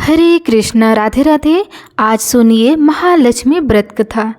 हरे कृष्ण, राधे राधे। आज सुनिए महालक्ष्मी व्रत कथा।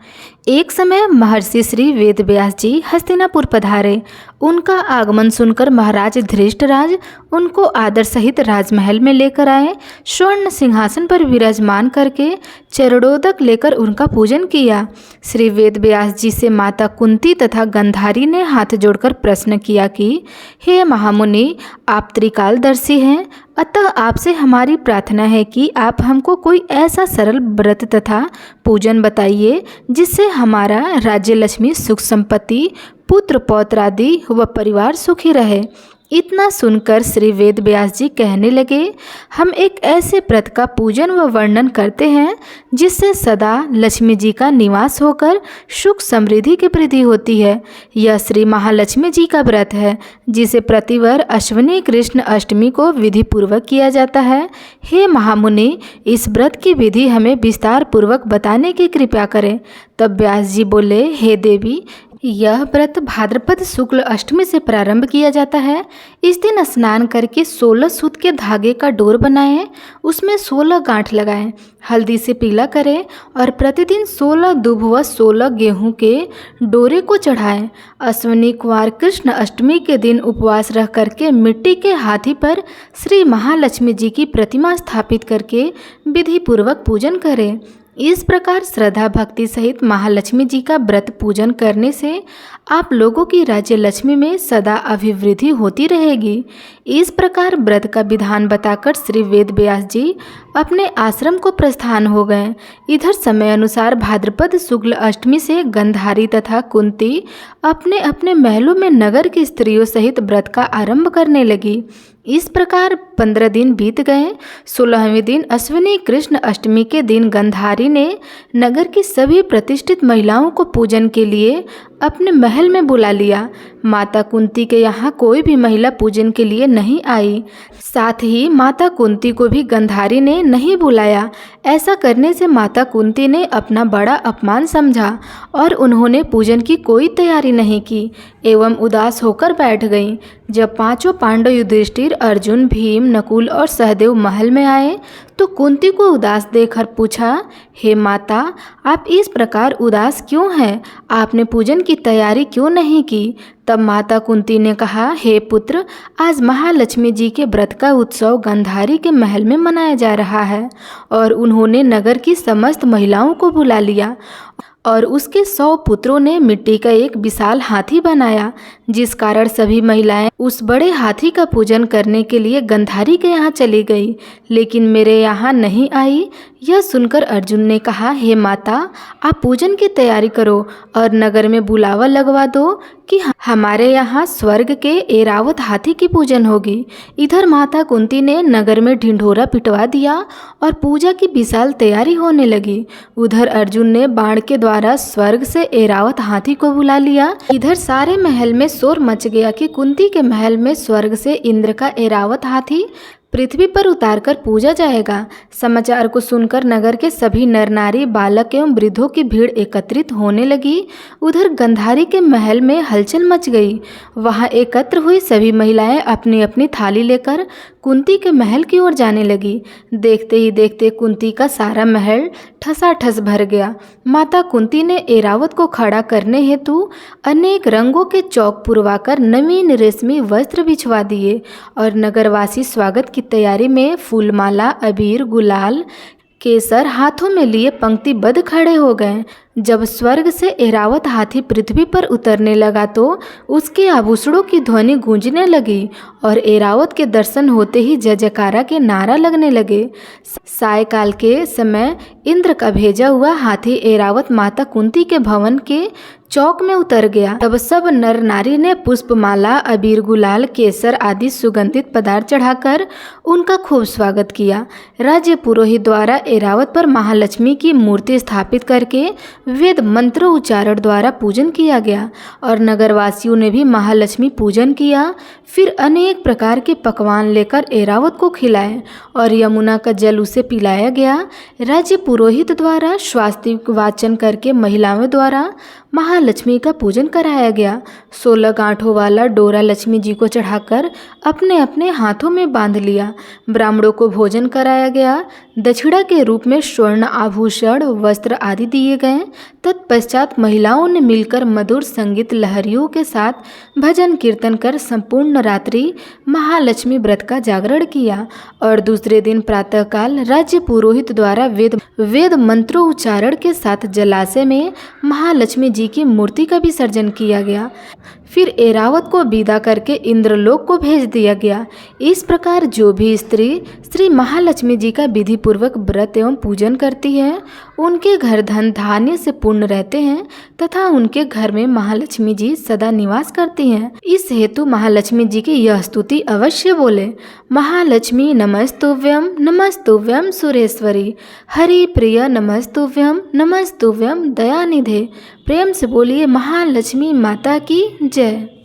एक समय महर्षि श्री वेद व्यास जी हस्तिनापुर पधारे। उनका आगमन सुनकर महाराज धृष्टराज उनको आदर सहित राजमहल में लेकर आए। स्वर्ण सिंहासन पर विराजमान करके चरणोदक लेकर उनका पूजन किया। श्री वेद व्यास जी से माता कुंती तथा गंधारी ने हाथ जोड़कर प्रश्न किया कि हे महामुनि, आप त्रिकालदर्शी हैं, अतः आपसे हमारी प्रार्थना है कि आप हमको कोई ऐसा सरल व्रत तथा पूजन बताइए जिससे हमारा राज्य लक्ष्मी, सुख संपत्ति, पुत्र पौत्र आदि व परिवार सुखी रहे। इतना सुनकर श्री वेद व्यास जी कहने लगे, हम एक ऐसे व्रत का पूजन व वर्णन करते हैं जिससे सदा लक्ष्मी जी का निवास होकर सुख समृद्धि की वृद्धि होती है। यह श्री महालक्ष्मी जी का व्रत है जिसे प्रतिवर्ष अश्विनी कृष्ण अष्टमी को विधि पूर्वक किया जाता है। हे महामुनि, इस व्रत की विधि हमें विस्तार पूर्वक बताने की कृपा करें। तब व्यास जी बोले, हे देवी, यह व्रत भाद्रपद शुक्ल अष्टमी से प्रारंभ किया जाता है। इस दिन स्नान करके 16 सूत के धागे का डोर बनाएं, उसमें 16 गांठ लगाएं, हल्दी से पीला करें और प्रतिदिन 16 दूब व 16 गेहूं के डोरे को चढ़ाएं। अश्विनी कुंवार कृष्ण अष्टमी के दिन उपवास रह करके मिट्टी के हाथी पर श्री महालक्ष्मी जी की प्रतिमा स्थापित करके विधि पूर्वक पूजन करें। इस प्रकार श्रद्धा भक्ति सहित महालक्ष्मी जी का व्रत पूजन करने से आप लोगों की राज्य लक्ष्मी में सदा अभिवृद्धि होती रहेगी। इस प्रकार व्रत का विधान बताकर श्री वेद व्यास जी अपने आश्रम को प्रस्थान हो गए। इधर समय अनुसार भाद्रपद शुक्ल अष्टमी से गंधारी तथा कुंती अपने अपने महलों में नगर की स्त्रियों सहित व्रत का आरंभ करने लगी। इस प्रकार 15 दिन बीत गए। 16वें दिन अश्विनी कृष्ण अष्टमी के दिन गंधारी ने नगर की सभी प्रतिष्ठित महिलाओं को पूजन के लिए अपने महल में बुला लिया। माता कुंती के यहाँ कोई भी महिला पूजन के लिए नहीं आई। साथ ही माता कुंती को भी गंधारी ने नहीं बुलाया। ऐसा करने से माता कुंती ने अपना बड़ा अपमान समझा और उन्होंने पूजन की कोई तैयारी नहीं की एवं उदास होकर बैठ गईं। जब पांचों पांडव युधिष्ठिर, अर्जुन, भीम, नकुल और सहदेव महल में आए तो कुंती को उदास देखकर पूछा, हे माता, आप इस प्रकार उदास क्यों हैं? आपने पूजन की तैयारी क्यों नहीं की? तब माता कुंती ने कहा, हे पुत्र, आज महालक्ष्मी जी के व्रत का उत्सव गंधारी के महल में मनाया जा रहा है और उन्होंने नगर की समस्त महिलाओं को बुला लिया और उसके 100 पुत्रों ने मिट्टी का एक विशाल हाथी बनाया, जिस कारण सभी महिलाएं उस बड़े हाथी का पूजन करने के लिए गंधारी के यहाँ चली गई, लेकिन मेरे यहाँ नहीं आई। यह सुनकर अर्जुन ने कहा, हे माता, आप पूजन की तैयारी करो और नगर में बुलावा लगवा दो कि हमारे यहाँ स्वर्ग के ऐरावत हाथी की पूजन होगी। इधर माता कुंती ने नगर में ढिंढोरा पिटवा दिया और पूजा की विशाल तैयारी होने लगी। उधर अर्जुन ने बाण के द्वारा स्वर्ग से ऐरावत हाथी को बुला लिया। इधर सारे महल में शोर मच गया कि कुंती के महल में स्वर्ग से इंद्र का ऐरावत हाथी पृथ्वी पर उतारकर पूजा जाएगा। समाचार को सुनकर नगर के सभी नर नारी, बालक एवं वृद्धों की भीड़ एकत्रित होने लगी। उधर गंधारी के महल में हलचल मच गई। वहां एकत्र हुई सभी महिलाएं अपनी अपनी थाली लेकर कुंती के महल की ओर जाने लगी। देखते ही देखते कुंती का सारा महल ठसाठस भर गया। माता कुंती ने ऐरावत को खड़ा करने हेतु अनेक रंगों के चौक पुरवाकर नवीन रेशमी वस्त्र बिछवा दिए और नगरवासी स्वागत की तैयारी में फूलमाला, अबीर, गुलाल, केसर हाथों में लिए पंक्तिबद्ध खड़े हो गए। जब स्वर्ग से ऐरावत हाथी पृथ्वी पर उतरने लगा तो उसके आभूषणों की ध्वनि गूंजने लगी और ऐरावत के दर्शन होते ही जय जयकारा के नारा लगने लगे। सायकाल के समय इंद्र का भेजा हुआ हाथी ऐरावत माता कुंती के भवन के चौक में उतर गया। तब सब नर नारी ने पुष्पमाला, अबीर, गुलाल, केसर आदि सुगंधित पदार्थ चढ़ाकर उनका खूब स्वागत किया। राज्य पुरोहित द्वारा ऐरावत पर महालक्ष्मी की मूर्ति स्थापित करके वेद मंत्र उच्चारण द्वारा पूजन किया गया और नगरवासियों ने भी महालक्ष्मी पूजन किया। फिर अनेक प्रकार के पकवान लेकर ऐरावत को खिलाए और यमुना का जल उसे पिलाया गया। राज्य पुरोहित द्वारा स्वास्तिक वाचन करके महिलाओं द्वारा महालक्ष्मी का पूजन कराया गया। 16 गांठों वाला डोरा लक्ष्मी जी को चढ़ाकर अपने अपने हाथों में बांध लिया। ब्राह्मणों को भोजन कराया गया। दक्षिणा के रूप में स्वर्ण आभूषण, वस्त्र आदि दिए गए। तत्पश्चात महिलाओं ने मिलकर मधुर संगीत लहरियों के साथ भजन कीर्तन कर संपूर्ण रात्रि महालक्ष्मी व्रत का जागरण किया और दूसरे दिन प्रातःकाल राज्य पुरोहित द्वारा वेद मंत्रोच्चारण के साथ जलाशय में महालक्ष्मी जी की मूर्ति का विसर्जन किया गया। फिर एरावत को विदा करके इंद्रलोक को भेज दिया गया। इस प्रकार जो भी स्त्री श्री महालक्ष्मी जी का विधि पूर्वक व्रत एवं पूजन करती है, उनके घर धन धान्य से पूर्ण रहते हैं तथा उनके घर में महालक्ष्मी जी सदा निवास करती हैं। इस हेतु महालक्ष्मी जी की यह स्तुति अवश्य बोले। महालक्ष्मी नमस्तुभ्यं नमस्तुभ्यं सुरेश्वरी, हरि प्रिय नमस्तुभ्यं नमस्तुभ्यं दयानिधे। प्रेम से बोलिए महालक्ष्मी माता की जय।